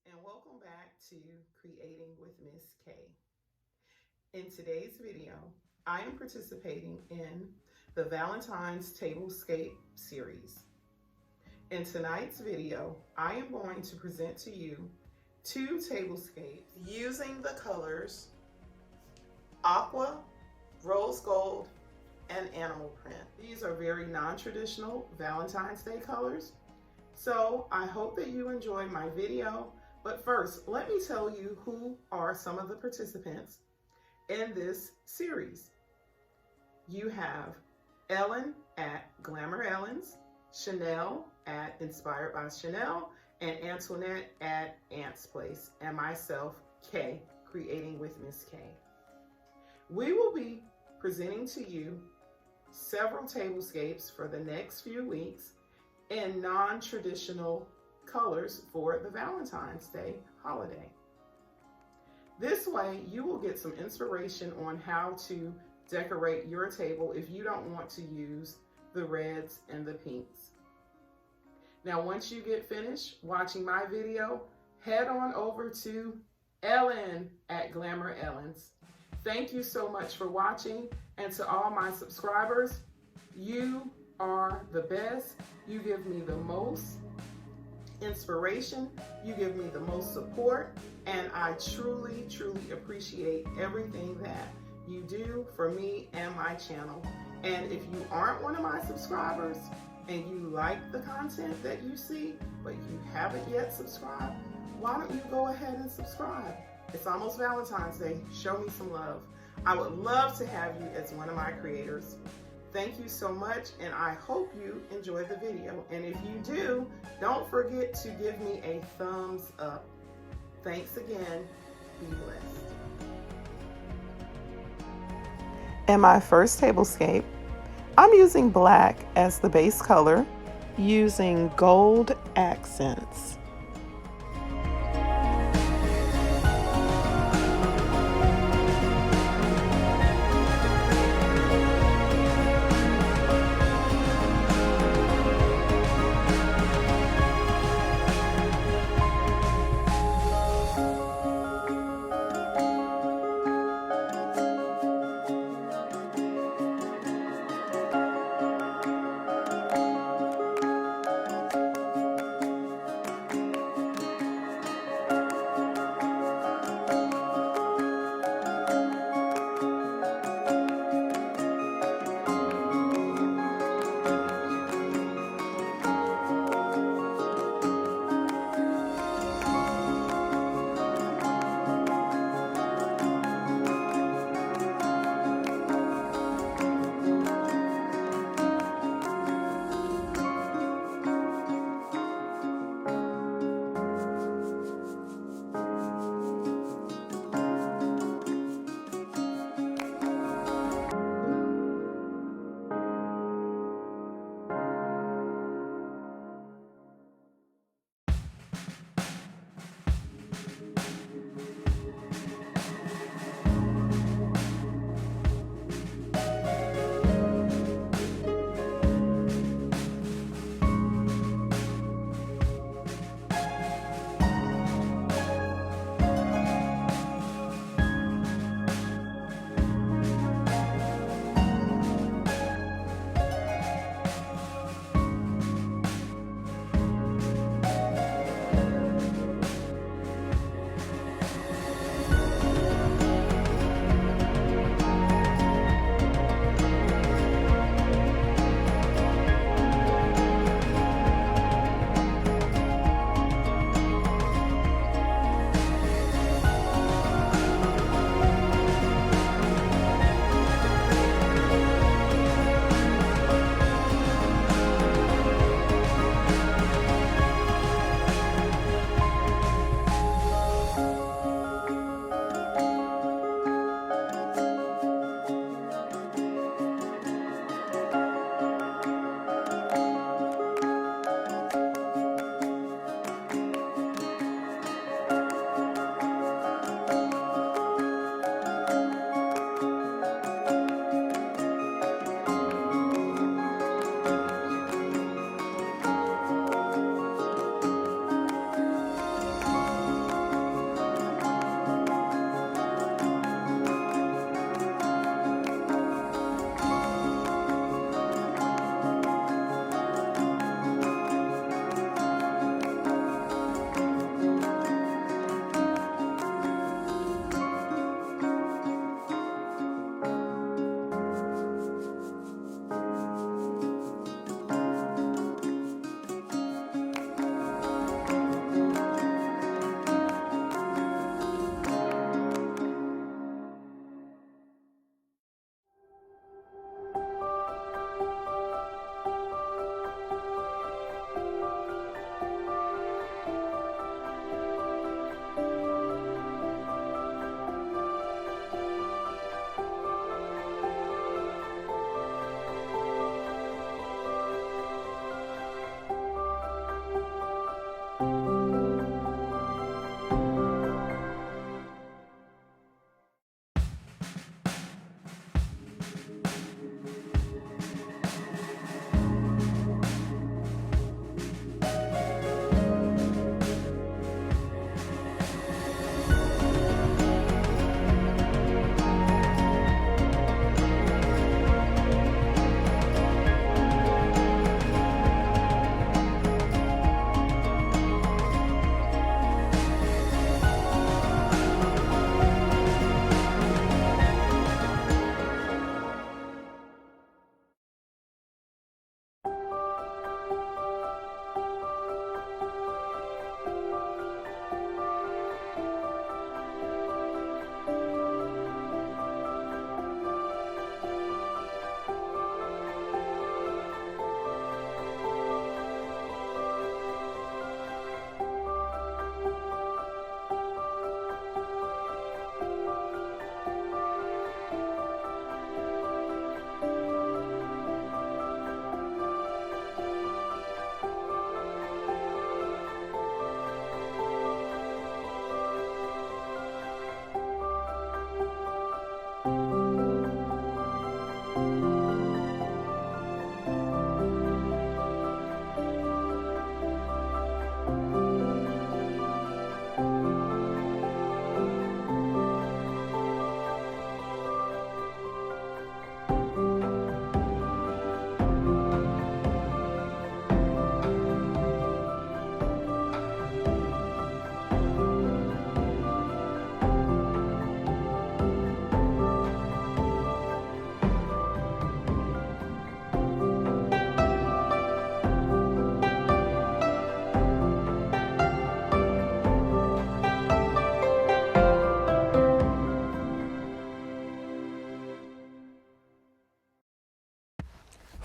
and welcome back to Creating with Miss K. In today's video, I am participating in the Valentine's Tablescape series. In tonight's video, I am going to present to you two tablescapes using the colors aqua, rose gold, and animal print. These are very non-traditional Valentine's Day colors. So I hope that you enjoy my video, but first let me tell you who are some of the participants in this series. You have Ellen at Glamour Ellens, Chanel at Inspired by Chanel, and Antoinette at Ant's Place, and myself, Kay, Creating with Miss K. We will be presenting to you several tablescapes for the next few weeks in non-traditional colors for the Valentine's Day holiday. This way, you will get some inspiration on how to decorate your table if you don't want to use the reds and the pinks. Now, once you get finished watching my video, head on over to Ellen at Glamour Ellens. Thank you so much for watching, and to all my subscribers, you are the best. You give me the most inspiration, you give me the most support, and I truly, truly appreciate everything that you do for me and my channel. And if you aren't one of my subscribers and you like the content that you see, but you haven't yet subscribed, why don't you go ahead and subscribe? It's almost Valentine's Day. Show me some love. I would love to have you as one of my creators. Thank you so much, and I hope you enjoy the video. And if you do, don't forget to give me a thumbs up. Thanks again. Be blessed. In my first tablescape, I'm using black as the base color, using gold accents.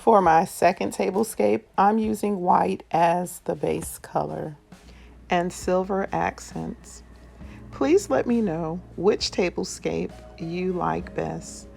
For my second tablescape, I'm using white as the base color and silver accents. Please let me know which tablescape you like best.